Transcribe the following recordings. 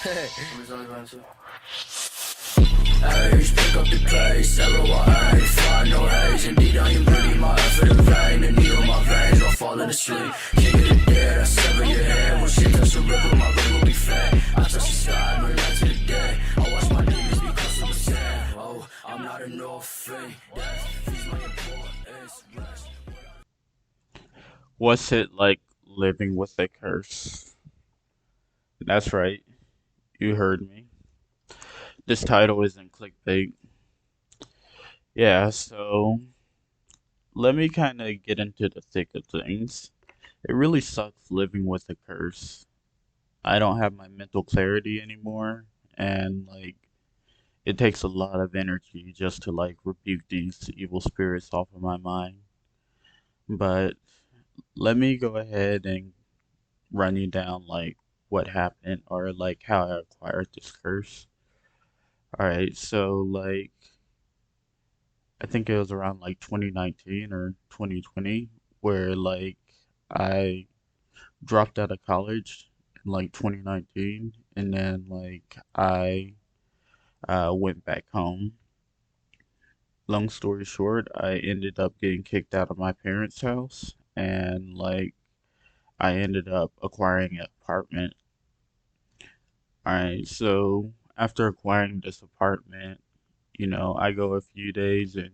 Hey, pick up the pace, everyone find no haze. Indeed, I am bleeding my effort in vain. The needle in my veins, I'm falling asleep. King of the dead, I sever your head. When shit touch the river, my ring will be fed. I touch the sky, no light to the day. I watch my demons because of the sand. Oh, I'm not an orphan. Death feeds my importance. Rest. What's it like living with a curse? That's right, you heard me. This title isn't clickbait. Yeah, so let me kind of get into the thick of things. It really sucks living with a curse. I don't have my mental clarity anymore, and it takes a lot of energy just to rebuke these evil spirits off of my mind. But let me go ahead and run you down what happened or how I acquired this curse. All right, so I think it was around 2019 or 2020 where I dropped out of college in 2019 and then I went back home. Long story short, I ended up getting kicked out of my parents' house and I ended up acquiring an apartment. All right, so after acquiring this apartment, I go a few days and,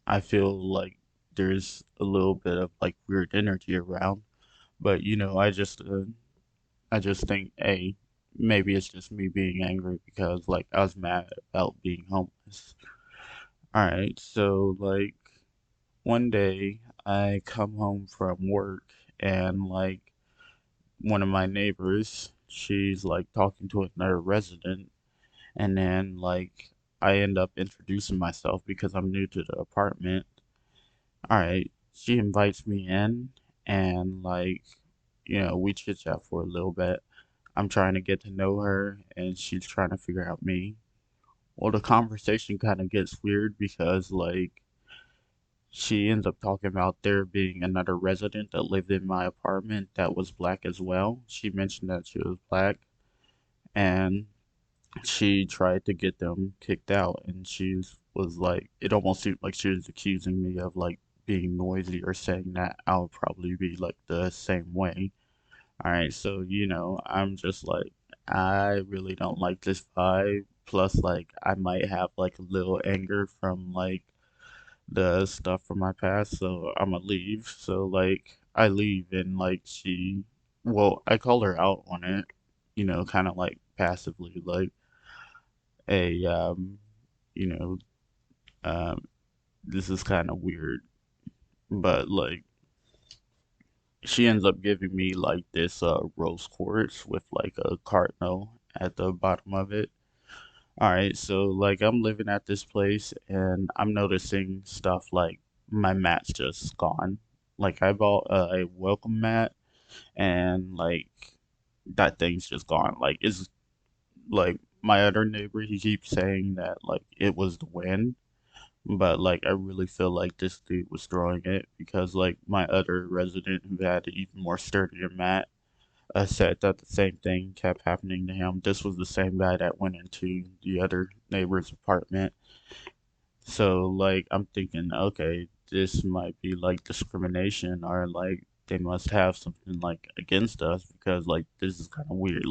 I feel like there's a little bit of weird energy around, but I just think, hey, maybe it's just me being angry because I was mad about being homeless. All right, so one day I come home from work and one of my neighbors, she's talking to another resident, and then I end up introducing myself because I'm new to the apartment. All right, she invites me in, and we chit chat for a little bit. I'm trying to get to know her, and she's trying to figure out me. Well, the conversation kind of gets weird because she ends up talking about there being another resident that lived in my apartment that was black as well. She mentioned that she was black, and she tried to get them kicked out, and was it almost seemed like she was accusing me of being noisy or saying that I would probably be the same way. All right, so I'm just I really don't like this vibe. Plus, I might have a little anger from the stuff from my past, so I'm gonna leave. So I leave and well, I call her out on it, kind of passively, a you know, um, this is kind of weird, but she ends up giving me this rose quartz with a cardinal at the bottom of it. All right, so I'm living at this place and I'm noticing stuff my mat's just gone. I bought a welcome mat and that thing's just gone. It's my other neighbor, he keeps saying that it was the wind, but I really feel like this dude was throwing it because my other resident who had an even more sturdier mat said that the same thing kept happening to him. This was the same guy that went into the other neighbor's apartment. So I'm thinking, okay, this might be discrimination or they must have something against us because this is kind of weird.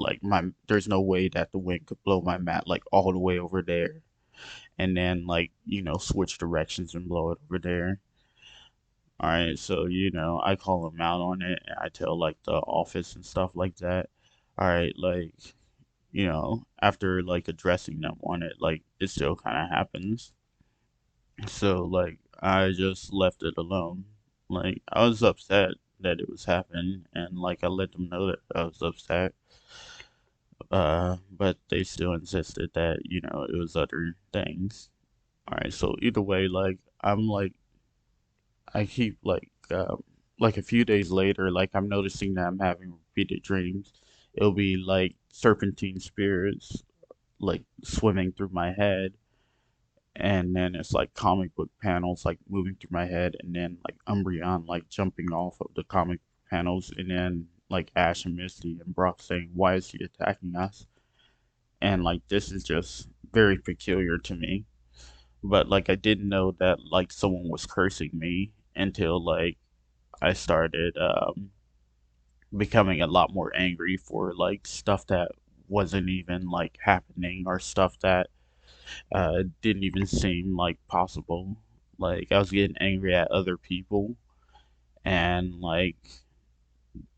There's no way that the wind could blow my mat all the way over there and then switch directions and blow it over there. All right, so I call them out on it and I tell the office and stuff like that. All right, after addressing them on it, it still kind of happens. So I just left it alone. I was upset that it was happening and I let them know that I was upset. But they still insisted that, it was other things. All right, so either way, I'm I keep a few days later, I'm noticing that I'm having repeated dreams. It'll be serpentine spirits swimming through my head, and then it's comic book panels moving through my head, and then Umbreon jumping off of the comic panels, and then like Ash and Misty and Brock saying, "Why is he attacking us?" And like this is just very peculiar to me. But like I didn't know that like someone was cursing me until like I started becoming a lot more angry for like stuff that wasn't even like happening or stuff that didn't even seem like possible. Like I was getting angry at other people and like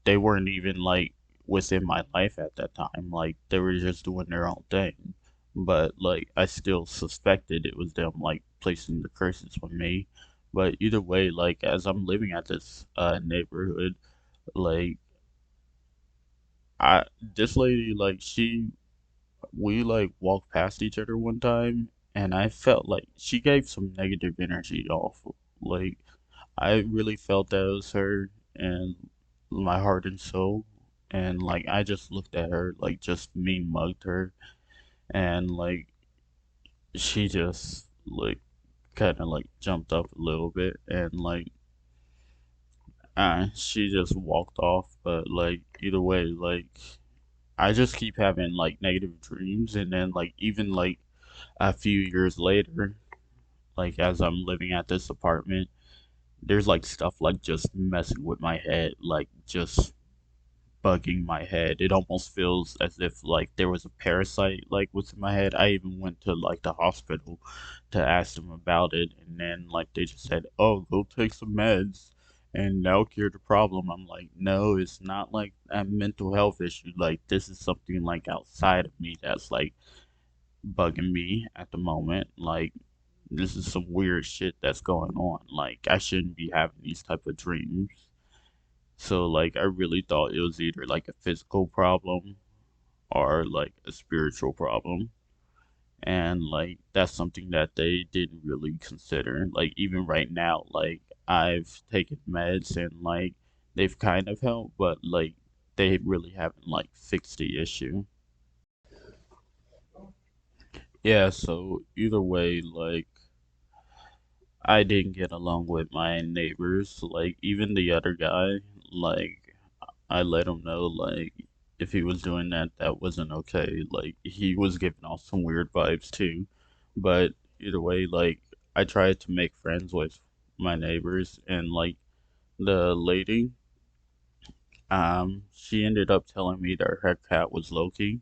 they weren't even like within my life at that time. Like they were just doing their own thing. But like I still suspected it was them like placing the curses on me. But either way, like as I'm living at this neighborhood, like I this lady like she we like walked past each other one time and I felt like she gave some negative energy off. Like I really felt that it was her and my heart and soul. And like I just looked at her, like just mean mugged her, and like she just like kind of like jumped up a little bit, and like she just walked off. But like either way, like I just keep having like negative dreams, and then like even like a few years later, like as I'm living at this apartment, there's like stuff like just messing with my head, like just bugging my head. It almost feels as if like there was a parasite like within my head. I even went to like the hospital to ask them about it, and then like they just said, "Oh, go take some meds." And that'll cure the problem. I'm like, no, it's not like a mental health issue. Like, this is something like outside of me that's like bugging me at the moment. Like, this is some weird shit that's going on. Like, I shouldn't be having these type of dreams. So like I really thought it was either like a physical problem or like a spiritual problem. And like that's something that they didn't really consider. Like even right now, like I've taken meds and like they've kind of helped, but like they really haven't like fixed the issue. Yeah, so either way, like I didn't get along with my neighbors. Like even the other guy, like I let him know like if he was doing that, that wasn't okay. Like he was giving off some weird vibes too. But either way, like I tried to make friends with my neighbors, and like the lady, she ended up telling me that her cat was Loki.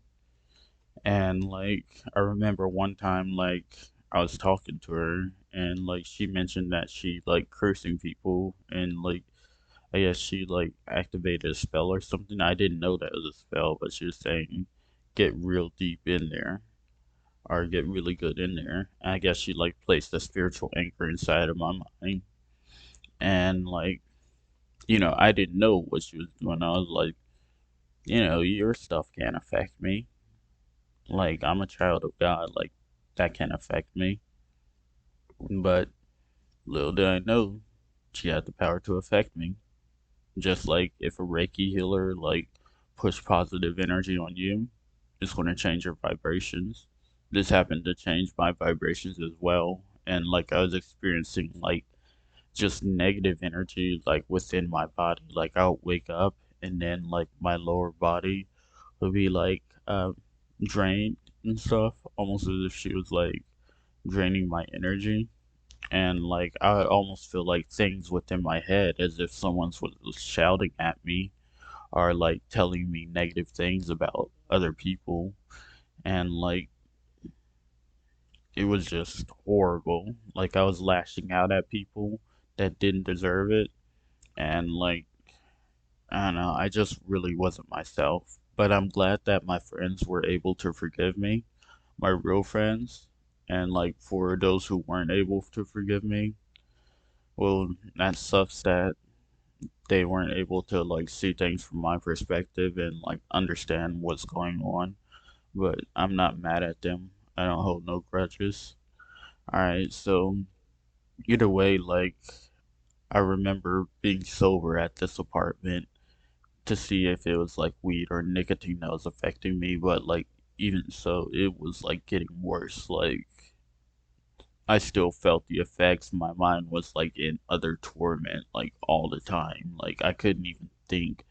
And like I remember one time like I was talking to her and like she mentioned that she like cursing people and like I guess she like activated a spell or something. I didn't know that was a spell, but she was saying get real deep in there or get really good in there. And I guess she like placed a spiritual anchor inside of my mind. And like, I didn't know what she was doing. I was like, your stuff can't affect me. Like I'm a child of God, like that can't affect me. But little did I know she had the power to affect me. Just like if a Reiki healer like push positive energy on you, it's going to change your vibrations. This happened to change my vibrations as well, and like I was experiencing like just negative energy like within my body. Like I'll wake up and then like my lower body would be like drained and stuff, almost as if she was like draining my energy. And like I almost feel like things within my head as if was shouting at me or like telling me negative things about other people. And like it was just horrible. Like I was lashing out at people that didn't deserve it. And like I don't know, I just really wasn't myself. But I'm glad that my friends were able to forgive me, my real friends. And like for those who weren't able to forgive me, well, that sucks that they weren't able to like see things from my perspective and like understand what's going on. But I'm not mad at them. I don't hold no grudges. Alright, so either way, like I remember being sober at this apartment to see if it was like weed or nicotine that was affecting me, but like even so it was like getting worse. Like I still felt the effects. My mind was like in utter torment like all the time. Like I couldn't even think.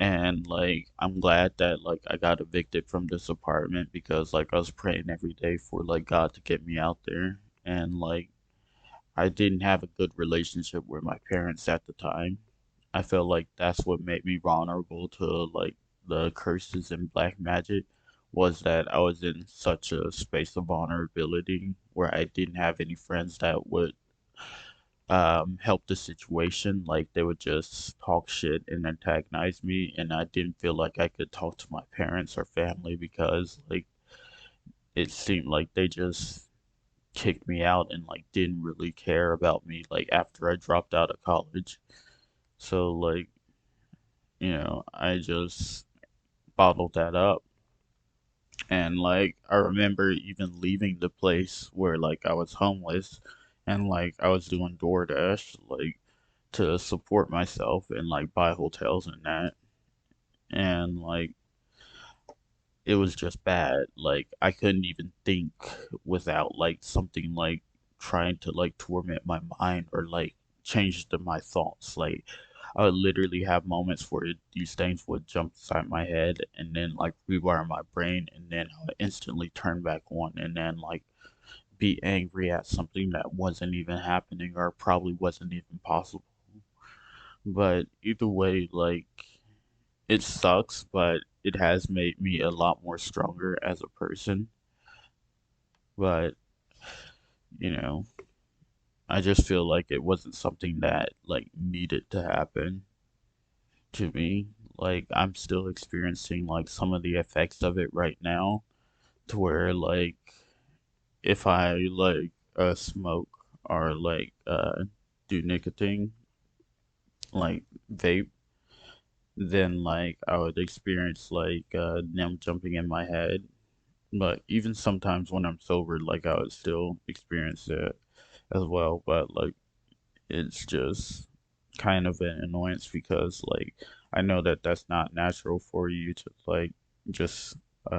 And like I'm glad that like I got evicted from this apartment because like I was praying every day for like God to get me out there. And like I didn't have a good relationship with my parents at the time. I felt like that's what made me vulnerable to like the curses and black magic, was that I was in such a space of vulnerability where I didn't have any friends that would help the situation. Like they would just talk shit and antagonize me, and I didn't feel like I could talk to my parents or family because like it seemed like they just kicked me out and like didn't really care about me like after I dropped out of college. So like, I just bottled that up. And like I remember even leaving the place where like I was homeless and like I was doing DoorDash like to support myself and like buy hotels and that. And like it was just bad. Like I couldn't even think without like something like trying to like torment my mind or like change my thoughts. Like I would literally have moments where these things would jump inside my head and then like rewire my brain, and then I would instantly turn back on and then like be angry at something that wasn't even happening or probably wasn't even possible. But either way, like it sucks, but it has made me a lot more stronger as a person. But, you know, I just feel like it wasn't something that like needed to happen to me. Like I'm still experiencing like some of the effects of it right now, to where like if I like smoke or like do nicotine, like vape, then like I would experience like them jumping in my head. But even sometimes when I'm sober, like I would still experience it as well. But like it's just kind of an annoyance because like I know that that's not natural for you to like just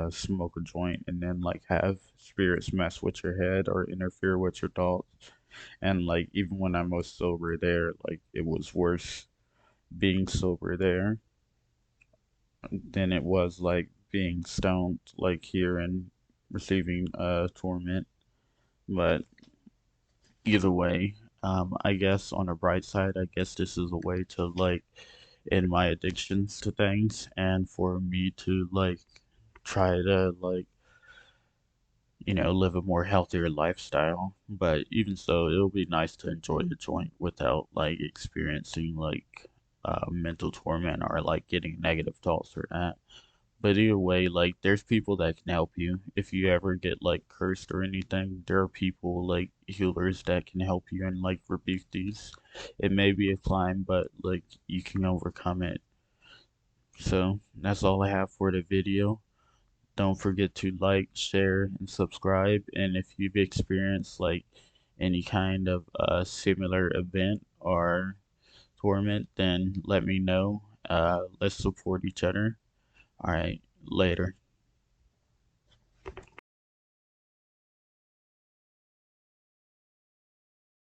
smoke a joint and then like have spirits mess with your head or interfere with your thoughts. And like even when I was sober there, like it was worse being sober there than it was like being stoned like here and receiving torment. But either way, I guess on the bright side, I guess this is a way to like end my addictions to things and for me to like try to like live a more healthier lifestyle. But even so, it'll be nice to enjoy a joint without like experiencing like mental torment or like getting negative thoughts or that. But either way, like there's people that can help you. If you ever get like cursed or anything, there are people like healers that can help you and like rebuke these. It may be a climb, but like you can overcome it. So that's all I have for the video. Don't forget to like, share, and subscribe. And if you've experienced like any kind of similar event or torment, then let me know. Let's support each other. All right, later.